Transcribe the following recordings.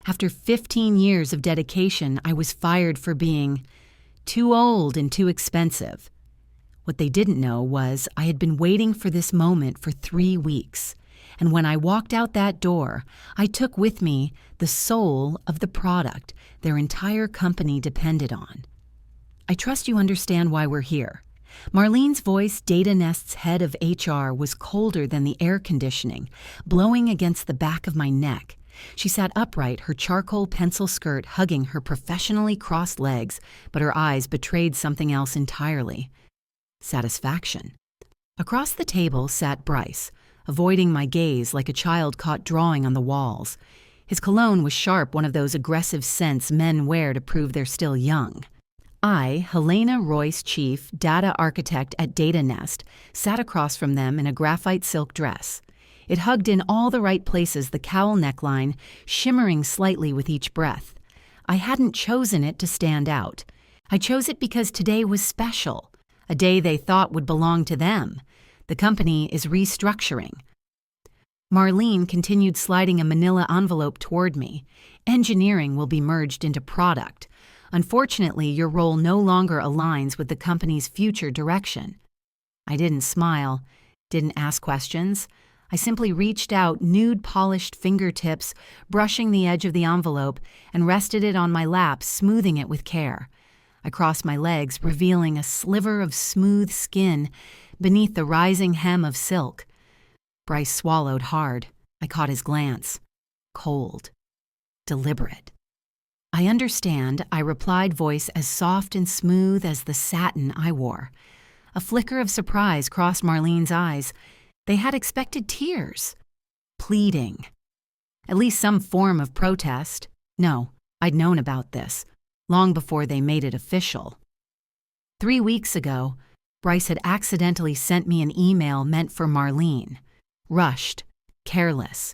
After 15 years of dedication, I was fired for being too old and too expensive. What they didn't know was I had been waiting for this moment for 3 weeks, and when I walked out that door, I took with me the soul of the product their entire company depended on. I trust you understand why we're here. Marlene's voice, Data Nest's head of HR, was colder than the air conditioning, blowing against the back of my neck. She sat upright, her charcoal pencil skirt hugging her professionally crossed legs, but her eyes betrayed something else entirely. Satisfaction. Across the table sat Bryce, avoiding my gaze like a child caught drawing on the walls. His cologne was sharp, one of those aggressive scents men wear to prove they're still young. I, Helena Royce, chief data architect at Data Nest, sat across from them in a graphite silk dress. It hugged in all the right places, the cowl neckline shimmering slightly with each breath. I hadn't chosen it to stand out. I chose it because today was special, a day they thought would belong to them. The company is restructuring. Marlene continued sliding a manila envelope toward me. Engineering will be merged into product. Unfortunately, your role no longer aligns with the company's future direction. I didn't smile, didn't ask questions. I simply reached out, nude polished fingertips, brushing the edge of the envelope, and rested it on my lap, smoothing it with care. I crossed my legs, revealing a sliver of smooth skin beneath the rising hem of silk. Bryce swallowed hard. I caught his glance. Cold. Deliberate. I understand, I replied, voice as soft and smooth as the satin I wore. A flicker of surprise crossed Marlene's eyes. They had expected tears. Pleading. At least some form of protest. No, I'd known about this, long before they made it official. 3 weeks ago, Bryce had accidentally sent me an email meant for Marlene. Rushed. Careless.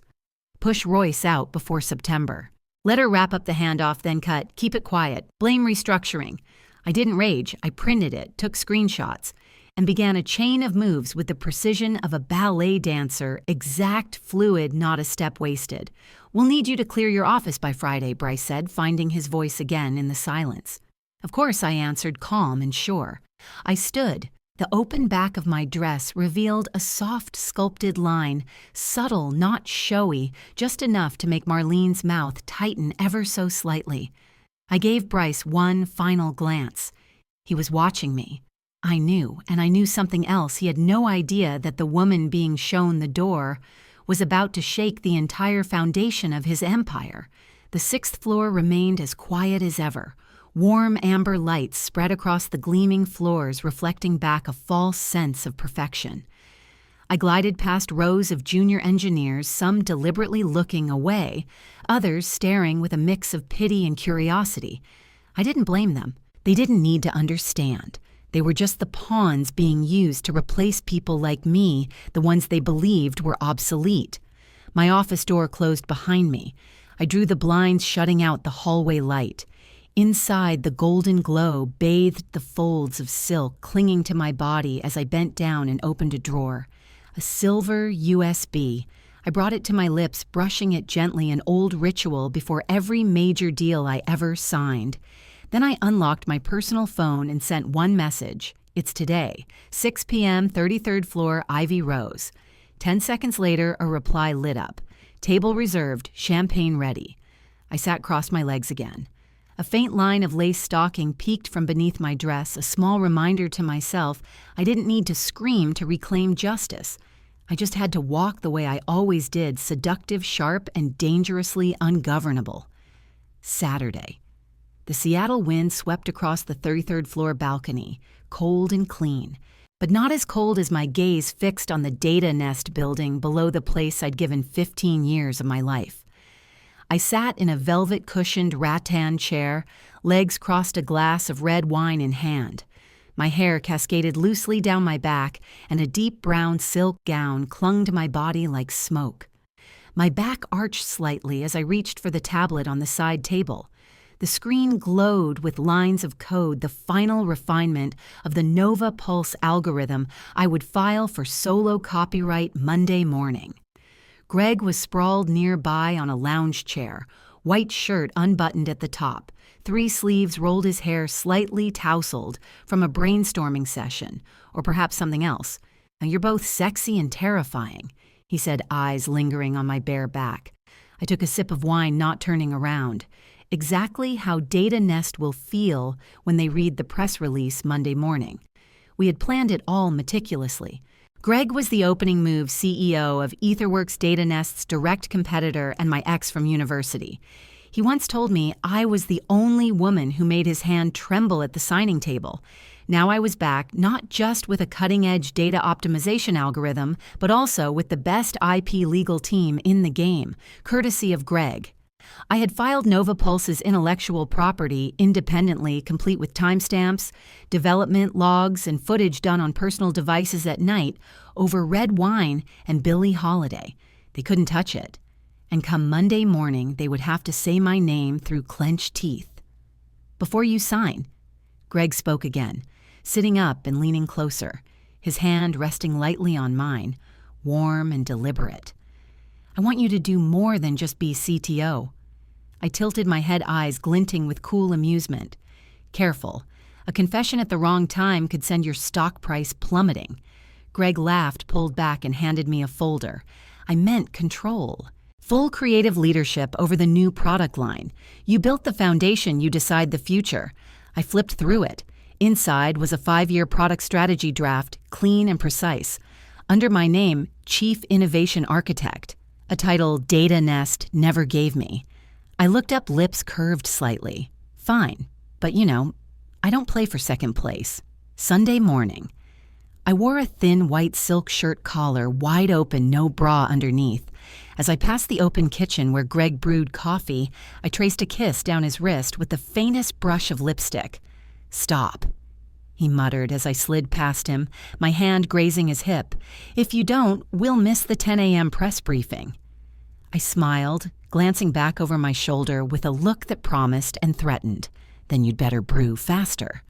Push Royce out before September. Let her wrap up the handoff, then cut. Keep it quiet. Blame restructuring. I didn't rage. I printed it, took screenshots, and began a chain of moves with the precision of a ballet dancer, exact, fluid, not a step wasted. We'll need you to clear your office by Friday, Bryce said, finding his voice again in the silence. Of course, I answered, calm and sure. I stood. The open back of my dress revealed a soft, sculpted line, subtle, not showy, just enough to make Marlene's mouth tighten ever so slightly. I gave Bryce one final glance. He was watching me. I knew, and I knew something else. He had no idea that the woman being shown the door was about to shake the entire foundation of his empire. The 6th floor remained as quiet as ever. Warm amber lights spread across the gleaming floors, reflecting back a false sense of perfection. I glided past rows of junior engineers, some deliberately looking away, others staring with a mix of pity and curiosity. I didn't blame them. They didn't need to understand. They were just the pawns being used to replace people like me, the ones they believed were obsolete. My office door closed behind me. I drew the blinds, shutting out the hallway light. Inside, the golden glow bathed the folds of silk clinging to my body as I bent down and opened a drawer. A silver USB. I brought it to my lips, brushing it gently, an old ritual before every major deal I ever signed. Then I unlocked my personal phone and sent one message. It's today, 6 p.m., 33rd floor, Ivy Rose. 10 seconds later, a reply lit up. Table reserved, champagne ready. I sat crossed my legs again. A faint line of lace stocking peeked from beneath my dress, a small reminder to myself I didn't need to scream to reclaim justice. I just had to walk the way I always did, seductive, sharp, and dangerously ungovernable. Saturday. The Seattle wind swept across the 33rd floor balcony, cold and clean, but not as cold as my gaze fixed on the Data Nest building below the place I'd given 15 years of my life. I sat in a velvet-cushioned rattan chair, legs crossed, a glass of red wine in hand. My hair cascaded loosely down my back, and a deep brown silk gown clung to my body like smoke. My back arched slightly as I reached for the tablet on the side table. The screen glowed with lines of code, the final refinement of the Nova Pulse algorithm I would file for solo copyright Monday morning. Greg was sprawled nearby on a lounge chair, white shirt unbuttoned at the top, 3 sleeves rolled, his hair slightly tousled from a brainstorming session, or perhaps something else. "Now you're both sexy and terrifying," he said, eyes lingering on my bare back. I took a sip of wine, not turning around. Exactly how Data Nest will feel when they read the press release Monday morning. We had planned it all meticulously. Greg was the opening move CEO of Etherworks, Data Nest's direct competitor, and my ex from university. He once told me I was the only woman who made his hand tremble at the signing table. Now I was back, not just with a cutting-edge data optimization algorithm, but also with the best IP legal team in the game, courtesy of Greg. I had filed Nova Pulse's intellectual property independently, complete with timestamps, development logs, and footage done on personal devices at night over red wine and Billie Holiday. They couldn't touch it. And come Monday morning, they would have to say my name through clenched teeth. "Before you sign," Greg spoke again, sitting up and leaning closer, his hand resting lightly on mine, warm and deliberate. "I want you to do more than just be CTO." I tilted my head, eyes glinting with cool amusement. "Careful. A confession at the wrong time could send your stock price plummeting." Greg laughed, pulled back, and handed me a folder. "I meant control. Full creative leadership over the new product line. You built the foundation, you decide the future." I flipped through it. Inside was a 5-year product strategy draft, clean and precise. Under my name, Chief Innovation Architect, a title Data Nest never gave me. I looked up, lips curved slightly. "Fine, but I don't play for second place." Sunday morning. I wore a thin white silk shirt collar, wide open, no bra underneath. As I passed the open kitchen where Greg brewed coffee, I traced a kiss down his wrist with the faintest brush of lipstick. "Stop," he muttered as I slid past him, my hand grazing his hip. "If you don't, we'll miss the 10 a.m. press briefing." I smiled, glancing back over my shoulder with a look that promised and threatened. "Then you'd better brew faster."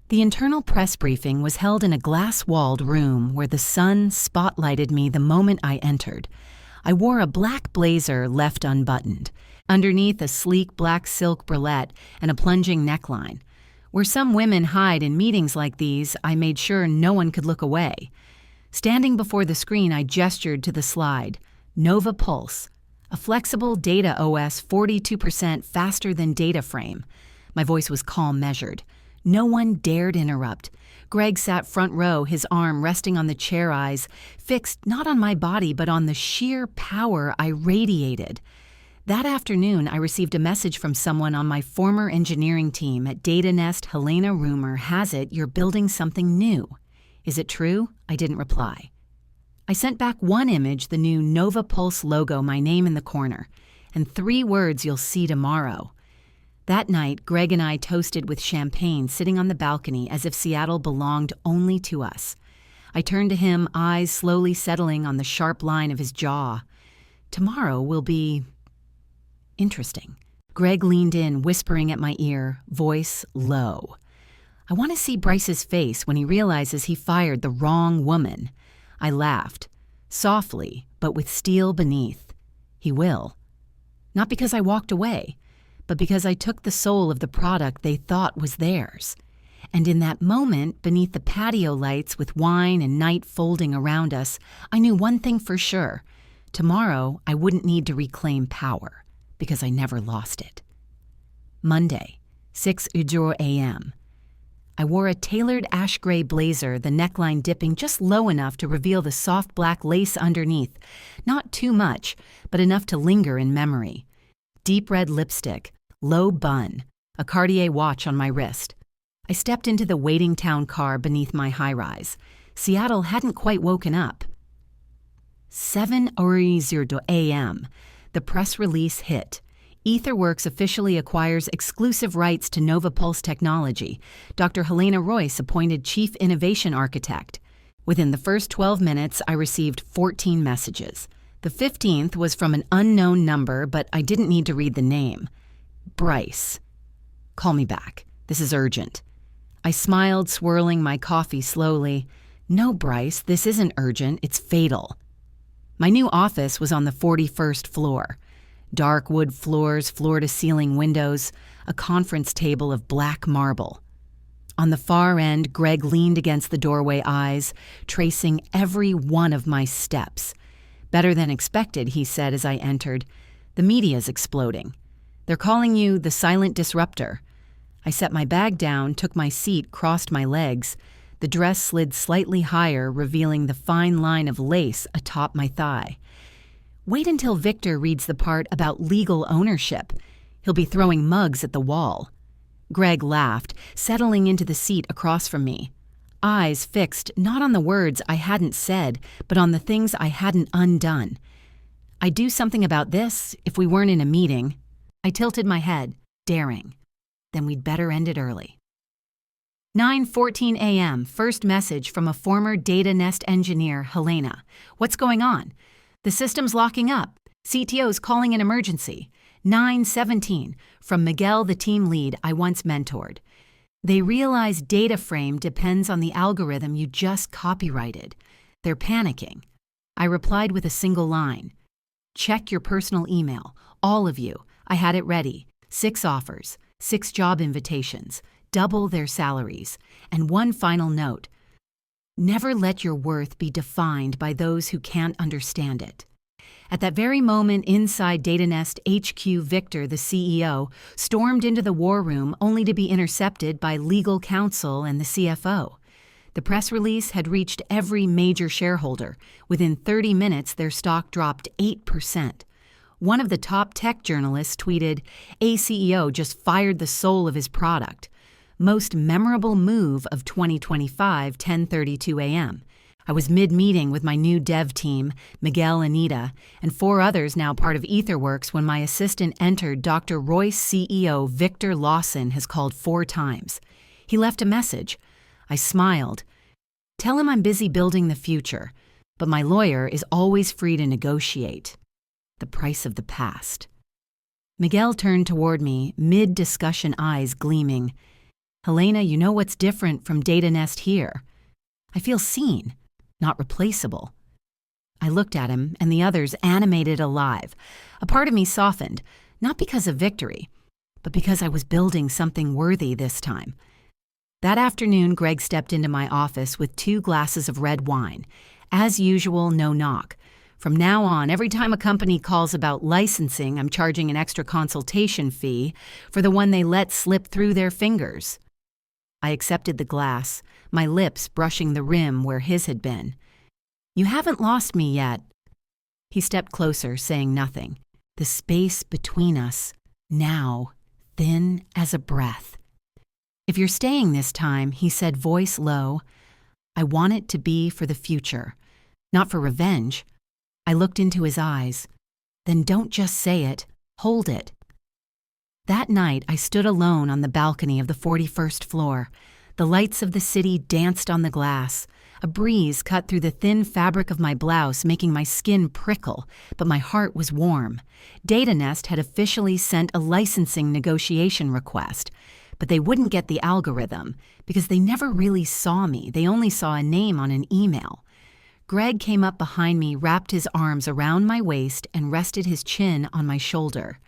The internal press briefing was held in a glass-walled room where the sun spotlighted me the moment I entered. I wore a black blazer left unbuttoned, underneath a sleek black silk bralette and a plunging neckline. Where some women hide in meetings like these, I made sure no one could look away. Standing before the screen, I gestured to the slide. Nova Pulse, a flexible data OS 42% faster than data frame. My voice was calm, measured. No one dared interrupt. Greg sat front row, his arm resting on the chair, eyes fixed not on my body but on the sheer power I radiated. That afternoon, I received a message from someone on my former engineering team at Data Nest. "Helena, rumor has it you're building something new. Is it true?" I didn't reply. I sent back one image, the new Nova Pulse logo, my name in the corner, and 3 words you'll see tomorrow. That night, Greg and I toasted with champagne, sitting on the balcony as if Seattle belonged only to us. I turned to him, eyes slowly settling on the sharp line of his jaw. "Tomorrow will be interesting." Greg leaned in, whispering at my ear, voice low. "I want to see Bryce's face when he realizes he fired the wrong woman." I laughed, softly, but with steel beneath. "He will. Not because I walked away, but because I took the soul of the product they thought was theirs. And in that moment, beneath the patio lights with wine and night folding around us, I knew one thing for sure. Tomorrow, I wouldn't need to reclaim power, because I never lost it." Monday, 6:00 a.m. I wore a tailored ash gray blazer, the neckline dipping just low enough to reveal the soft black lace underneath. Not too much, but enough to linger in memory. Deep red lipstick, low bun, a Cartier watch on my wrist. I stepped into the waiting town car beneath my high-rise. Seattle hadn't quite woken up. 7:00 a.m. The press release hit. Etherworks officially acquires exclusive rights to Nova Pulse technology. Dr. Helena Royce appointed Chief Innovation Architect. Within the first 12 minutes, I received 14 messages. The 15th was from an unknown number, but I didn't need to read the name. "Bryce. Call me back. This is urgent." I smiled, swirling my coffee slowly. "No, Bryce, this isn't urgent. It's fatal." My new office was on the 41st floor. Dark wood floors, floor-to-ceiling windows, a conference table of black marble. On the far end, Greg leaned against the doorway eyes, tracing every one of my steps. "Better than expected," he said as I entered. "The media's exploding. They're calling you the silent disruptor." I set my bag down, took my seat, crossed my legs. The dress slid slightly higher, revealing the fine line of lace atop my thigh. "Wait until Victor reads the part about legal ownership. He'll be throwing mugs at the wall." Greg laughed, settling into the seat across from me. Eyes fixed not on the words I hadn't said, but on the things I hadn't undone. "I'd do something about this if we weren't in a meeting." I tilted my head, daring. "Then we'd better end it early." 9:14 a.m., first message from a former data nest engineer, Helena. "What's going on?" "The system's locking up. CTO's calling an emergency." 9:17, from Miguel, the team lead I once mentored. "They realize data frame depends on the algorithm you just copyrighted. They're panicking." I replied with a single line. "Check your personal email, all of you. I had it ready. 6 offers, 6 job invitations, double their salaries, and one final note. Never let your worth be defined by those who can't understand it." At that very moment, inside DataNest HQ, Victor, the CEO, stormed into the war room only to be intercepted by legal counsel and the CFO. The press release had reached every major shareholder. Within 30 minutes, their stock dropped 8%. One of the top tech journalists tweeted, "A CEO just fired the soul of his product. Most memorable move of 2025, 10:32 a.m. I was mid-meeting with my new dev team, Miguel, Anita, and 4 others now part of EtherWorks when my assistant entered. Dr. Royce CEO Victor Lawson has called 4 times. He left a message. I smiled. Tell him I'm busy building the future, but my lawyer is always free to negotiate. The price of the past. Miguel turned toward me, mid-discussion eyes gleaming. "Helena, you know what's different from DataNest here? I feel seen. Not replaceable." I looked at him, and the others animated alive. A part of me softened, not because of victory, but because I was building something worthy this time. That afternoon, Greg stepped into my office with 2 glasses of red wine. As usual, no knock. From now on, every time a company calls about licensing, I'm charging an extra consultation fee for the one they let slip through their fingers. I accepted the glass, my lips brushing the rim where his had been. "You haven't lost me yet." He stepped closer, saying nothing. The space between us, now, thin as a breath. "If you're staying this time," he said, voice low, "I want it to be for the future, not for revenge." I looked into his eyes. "Then don't just say it, hold it." That night, I stood alone on the balcony of the 41st floor. The lights of the city danced on the glass. A breeze cut through the thin fabric of my blouse, making my skin prickle, but my heart was warm. DataNest had officially sent a licensing negotiation request, but they wouldn't get the algorithm because they never really saw me. They only saw a name on an email. Greg came up behind me, wrapped his arms around my waist, and rested his chin on my shoulder.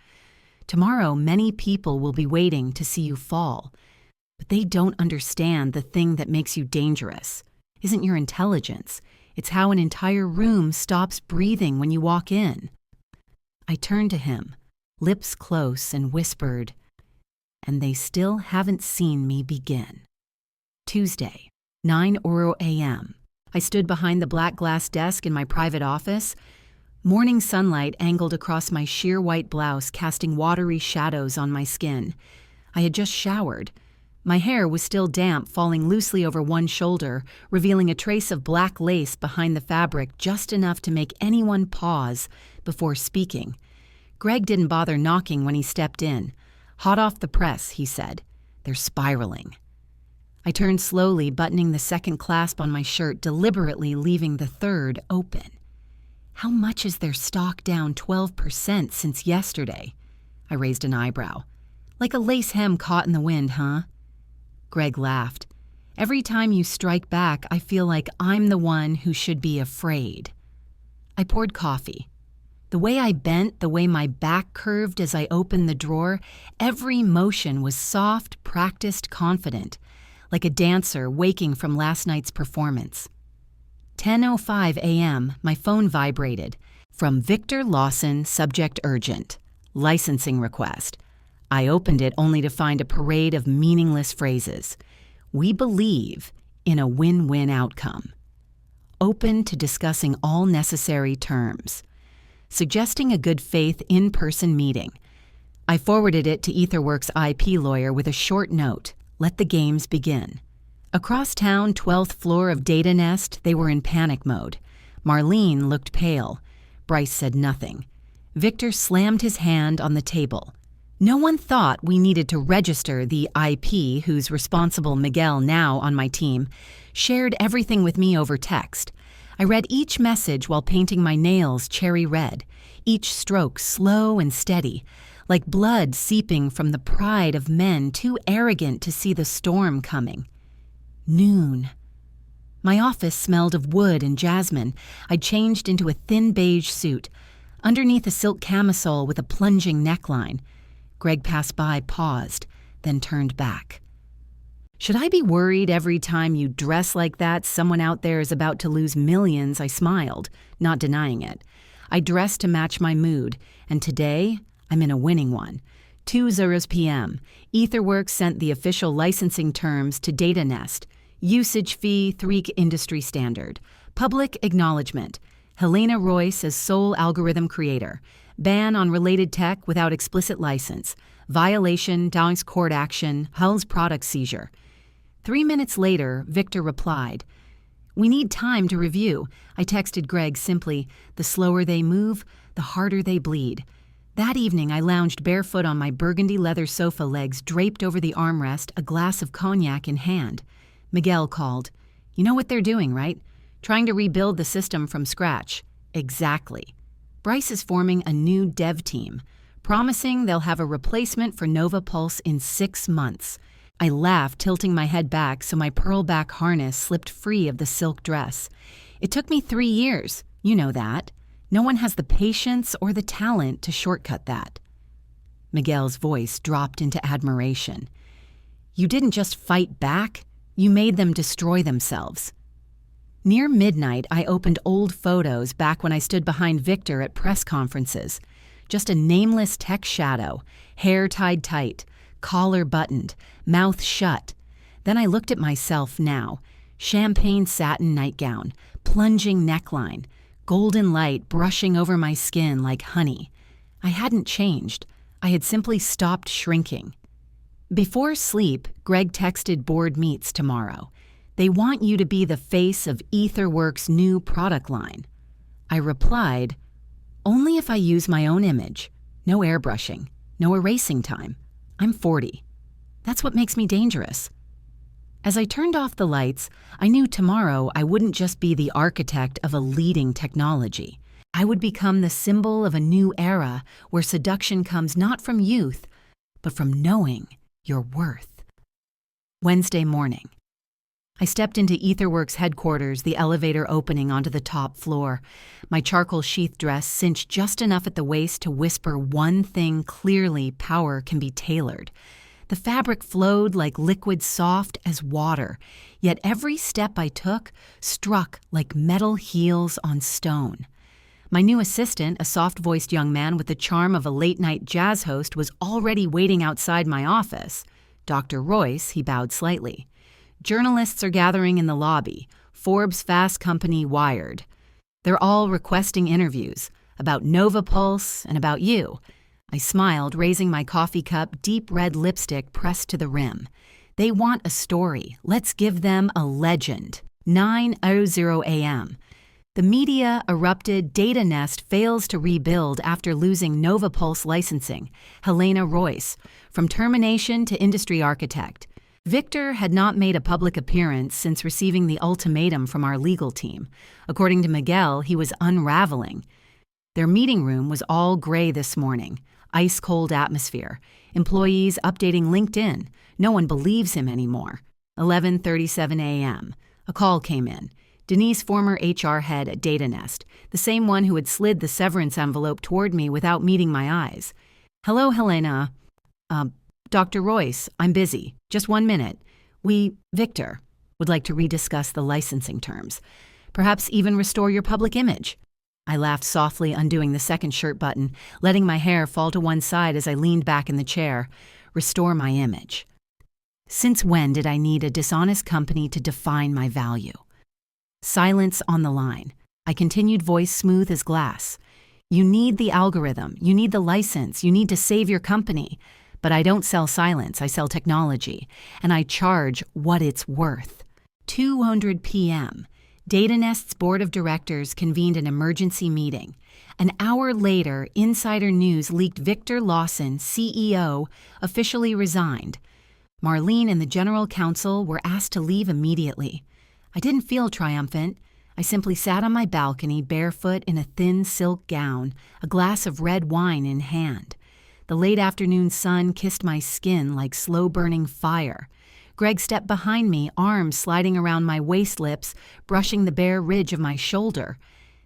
"Tomorrow, many people will be waiting to see you fall, but they don't understand the thing that makes you dangerous. Isn't your intelligence. It's how an entire room stops breathing when you walk in." I turned to him, lips close, and whispered, "And they still haven't seen me begin." Tuesday, 9 a.m. I stood behind the black glass desk in my private office. Morning sunlight angled across my sheer white blouse, casting watery shadows on my skin. I had just showered. My hair was still damp, falling loosely over one shoulder, revealing a trace of black lace behind the fabric, just enough to make anyone pause before speaking. Greg didn't bother knocking when he stepped in. "Hot off the press," he said. "They're spiraling." I turned slowly, buttoning the second clasp on my shirt, deliberately leaving the third open. How much is their stock down 12% since yesterday? I raised an eyebrow. Like a lace hem caught in the wind, huh? Greg laughed. Every time you strike back, I feel like I'm the one who should be afraid. I poured coffee. The way I bent, the way my back curved as I opened the drawer, every motion was soft, practiced, confident, like a dancer waking from last night's performance. 10:05 a.m., my phone vibrated. From Victor Lawson, subject urgent. Licensing request. I opened it only to find a parade of meaningless phrases. We believe in a win-win outcome. Open to discussing all necessary terms. Suggesting a good faith in-person meeting. I forwarded it to Etherworks' IP lawyer with a short note. Let the games begin. Across town, 12th floor of Data Nest, they were in panic mode. Marlene looked pale. Bryce said nothing. Victor slammed his hand on the table. No one thought we needed to register the IP whose responsible Miguel, now on my team, shared everything with me over text. I read each message while painting my nails cherry red, each stroke slow and steady, like blood seeping from the pride of men too arrogant to see the storm coming. Noon. My office smelled of wood and jasmine. I changed into a thin beige suit, underneath a silk camisole with a plunging neckline. Greg passed by, paused, then turned back. Should I be worried every time you dress like that someone out there is about to lose millions? I smiled, not denying it. I dressed to match my mood, and today I'm in a winning one. 2:00 p.m. Etherworks sent the official licensing terms to Data Nest. Usage fee, 3 industry standard. Public acknowledgement. Helena Royce as sole algorithm creator. Ban on related tech without explicit license. Violation, Downs court action, Hull's product seizure. 3 minutes later, Victor replied. We need time to review. I texted Greg simply, the slower they move, the harder they bleed. That evening, I lounged barefoot on my burgundy leather sofa legs draped over the armrest, a glass of cognac in hand. Miguel called. You know what they're doing, right? Trying to rebuild the system from scratch. Exactly. Bryce is forming a new dev team, promising they'll have a replacement for Nova Pulse in 6 months. I laughed, tilting my head back so my pearl-back harness slipped free of the silk dress. It took me 3 years. You know that. No one has the patience or the talent to shortcut that. Miguel's voice dropped into admiration. You didn't just fight back, you made them destroy themselves. Near midnight, I opened old photos back when I stood behind Victor at press conferences. Just a nameless tech shadow, hair tied tight, collar buttoned, mouth shut. Then I looked at myself now. Champagne satin nightgown, plunging neckline, golden light brushing over my skin like honey. I hadn't changed. I had simply stopped shrinking. Before sleep, Greg texted board meets tomorrow. They want you to be the face of Etherworks' new product line. I replied, only if I use my own image. No airbrushing, no erasing time. I'm 40. That's what makes me dangerous. As I turned off the lights, I knew tomorrow I wouldn't just be the architect of a leading technology. I would become the symbol of a new era where seduction comes not from youth, but from knowing your worth. Wednesday morning. I stepped into Etherworks headquarters, the elevator opening onto the top floor. My charcoal sheath dress cinched just enough at the waist to whisper one thing clearly: power can be tailored. The fabric flowed like liquid soft as water, yet every step I took struck like metal heels on stone. My new assistant, a soft-voiced young man with the charm of a late-night jazz host, was already waiting outside my office. Dr. Royce, he bowed slightly. Journalists are gathering in the lobby. Forbes Fast Company wired. They're all requesting interviews about Nova Pulse and about you. I smiled, raising my coffee cup, deep red lipstick pressed to the rim. They want a story. Let's give them a legend. 9:00 a.m. The media erupted. Data Nest fails to rebuild after losing Nova Pulse licensing. Helena Royce, from termination to industry architect. Victor had not made a public appearance since receiving the ultimatum from our legal team. According to Miguel, he was unraveling. Their meeting room was all gray this morning. Ice-cold atmosphere. Employees updating LinkedIn. No one believes him anymore. 11:37 a.m. A call came in. Denise, former HR head at Data Nest, the same one who had slid the severance envelope toward me without meeting my eyes. "Hello, Helena. Dr. Royce, I'm busy. Just 1 minute. Victor, would like to rediscuss the licensing terms. Perhaps even restore your public image." I laughed softly, undoing the second shirt button, letting my hair fall to one side as I leaned back in the chair. Restore my image. Since when did I need a dishonest company to define my value? Silence on the line. I continued, voice smooth as glass. "You need the algorithm. You need the license. You need to save your company. But I don't sell silence. I sell technology. And I charge what it's worth." 2:00 p.m. Data Nest's board of directors convened an emergency meeting. An hour later, insider news leaked Victor Lawson, CEO, officially resigned. Marlene and the general counsel were asked to leave immediately. I didn't feel triumphant. I simply sat on my balcony, barefoot in a thin silk gown, a glass of red wine in hand. The late afternoon sun kissed my skin like slow-burning fire. Greg stepped behind me, arms sliding around my waist lips, brushing the bare ridge of my shoulder.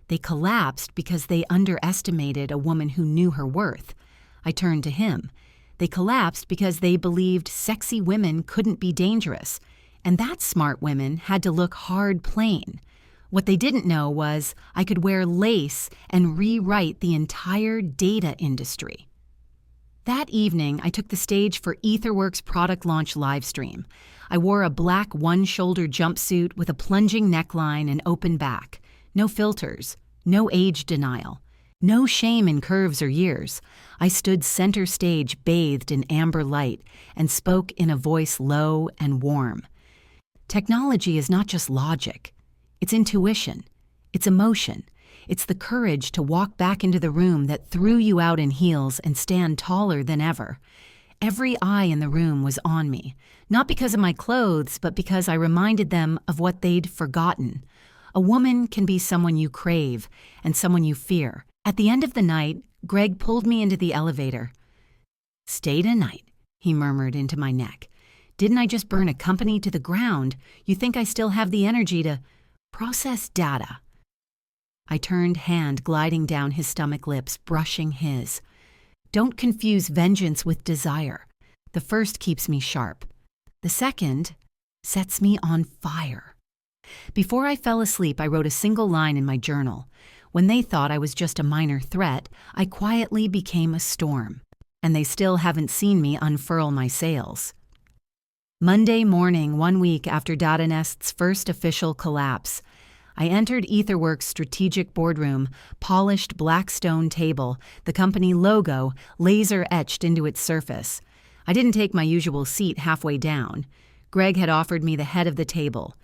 They collapsed because they underestimated a woman who knew her worth. I turned to him. They collapsed because they believed sexy women couldn't be dangerous, and that smart women had to look hard plain. What they didn't know was I could wear lace and rewrite the entire data industry. That evening, I took the stage for Etherworks' product launch livestream. I wore a black one-shoulder jumpsuit with a plunging neckline and open back. No filters, no age denial, no shame in curves or years. I stood center stage bathed in amber light and spoke in a voice low and warm. Technology is not just logic. It's intuition. It's emotion. It's the courage to walk back into the room that threw you out in heels and stand taller than ever. Every eye in the room was on me, not because of my clothes, but because I reminded them of what they'd forgotten. A woman can be someone you crave and someone you fear. At the end of the night, Greg pulled me into the elevator. "Stay tonight," he murmured into my neck. "Didn't I just burn a company to the ground? You think I still have the energy to process data?" I turned, hand gliding down his stomach lips, brushing his. Don't confuse vengeance with desire. The first keeps me sharp. The second sets me on fire. Before I fell asleep, I wrote a single line in my journal. When they thought I was just a minor threat, I quietly became a storm. And they still haven't seen me unfurl my sails. Monday morning, 1 week after Data Nest's first official collapse, I entered Etherworks' strategic boardroom, polished black stone table, the company logo laser-etched into its surface. I didn't take my usual seat halfway down. Greg had offered me the head of the table.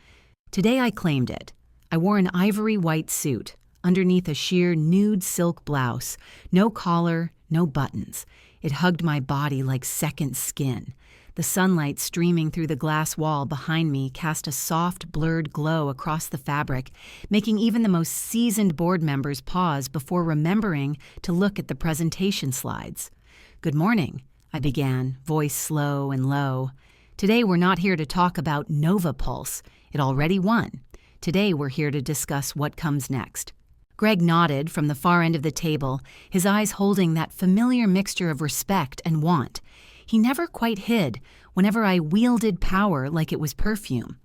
Today I claimed it. I wore an ivory white suit, underneath a sheer nude silk blouse, no collar, no buttons. It hugged my body like second skin. The sunlight streaming through the glass wall behind me cast a soft, blurred glow across the fabric, making even the most seasoned board members pause before remembering to look at the presentation slides. "Good morning," I began, voice slow and low. "Today we're not here to talk about Nova Pulse. It already won. Today we're here to discuss what comes next." Greg nodded from the far end of the table, his eyes holding that familiar mixture of respect and want. He never quite hid whenever I wielded power like it was perfume.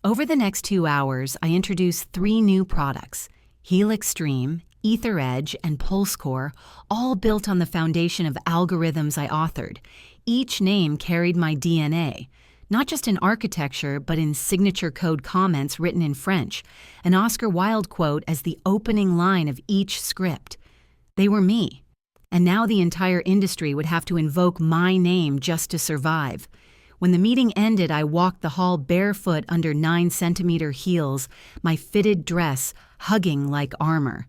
Over the next 2 hours, I introduced 3 new products, Helix Stream, Ether Edge, and PulseCore, all built on the foundation of algorithms I authored. Each name carried my DNA, not just in architecture, but in signature code comments written in French, an Oscar Wilde quote as the opening line of each script. They were me. And now the entire industry would have to invoke my name just to survive. When the meeting ended, I walked the hall barefoot under 9-centimeter heels, my fitted dress hugging like armor.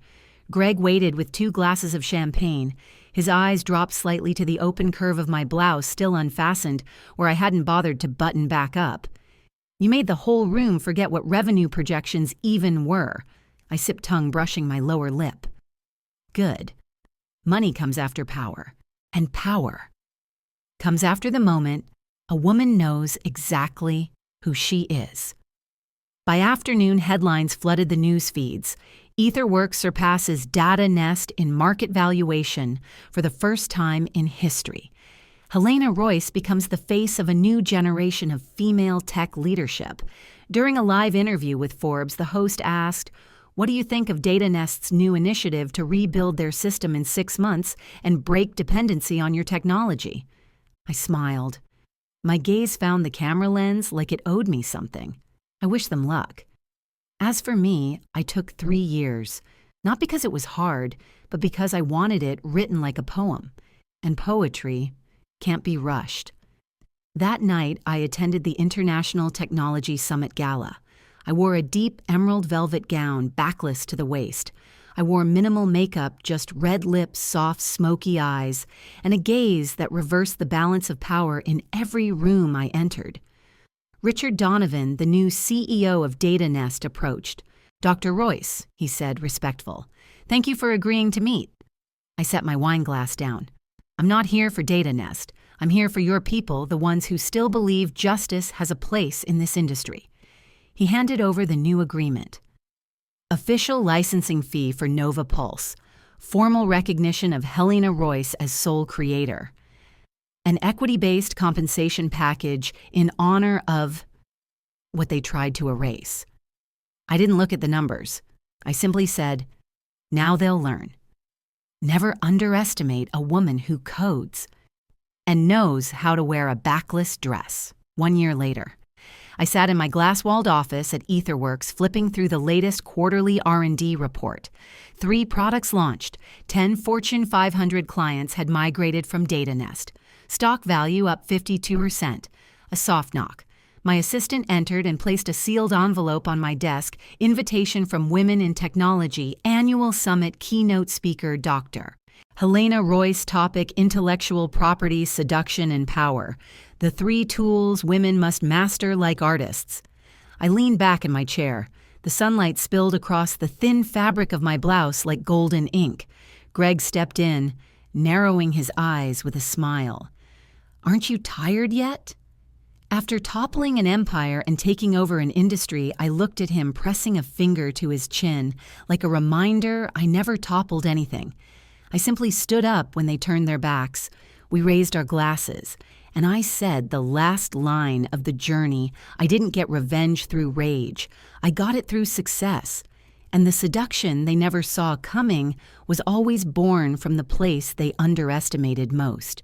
Greg waited with 2 glasses of champagne. His eyes dropped slightly to the open curve of my blouse, still unfastened, where I hadn't bothered to button back up. "You made the whole room forget what revenue projections even were." I sipped tongue, brushing my lower lip. "Good. Money comes after power, and power comes after the moment a woman knows exactly who she is." By afternoon, headlines flooded the news feeds. Etherworks surpasses Data Nest in market valuation for the first time in history. Helena Royce becomes the face of a new generation of female tech leadership. During a live interview with Forbes, the host asked, "What do you think of Data Nest's new initiative to rebuild their system in 6 months and break dependency on your technology?" I smiled. My gaze found the camera lens like it owed me something. I wish them luck. As for me, I took 3 years, not because it was hard, but because I wanted it written like a poem. And poetry can't be rushed. That night, I attended the International Technology Summit Gala. I wore a deep emerald velvet gown, backless to the waist. I wore minimal makeup, just red lips, soft, smoky eyes, and a gaze that reversed the balance of power in every room I entered. Richard Donovan, the new CEO of Data Nest, approached. "Dr. Royce," he said, respectful, "thank you for agreeing to meet." I set my wine glass down. "I'm not here for Data Nest. I'm here for your people, the ones who still believe justice has a place in this industry." He handed over the new agreement. Official licensing fee for Nova Pulse. Formal recognition of Helena Royce as sole creator. An equity-based compensation package in honor of what they tried to erase. I didn't look at the numbers. I simply said, "Now they'll learn." Never underestimate a woman who codes and knows how to wear a backless dress. 1 year later, I sat in my glass-walled office at Etherworks flipping through the latest quarterly R&D report. 3 products launched. 10 Fortune 500 clients had migrated from Data Nest. Stock value up 52%. A soft knock. My assistant entered and placed a sealed envelope on my desk. Invitation from Women in Technology Annual Summit keynote speaker Dr. Helena Royce. Topic: Intellectual Property, Seduction, and Power. The 3 tools women must master like artists. I leaned back in my chair. The sunlight spilled across the thin fabric of my blouse like golden ink. Greg stepped in, narrowing his eyes with a smile. "Aren't you tired yet?" After toppling an empire and taking over an industry, I looked at him, pressing a finger to his chin, like a reminder I never toppled anything. I simply stood up when they turned their backs. We raised our glasses, and I said the last line of the journey. I didn't get revenge through rage. I got it through success. And the seduction they never saw coming was always born from the place they underestimated most.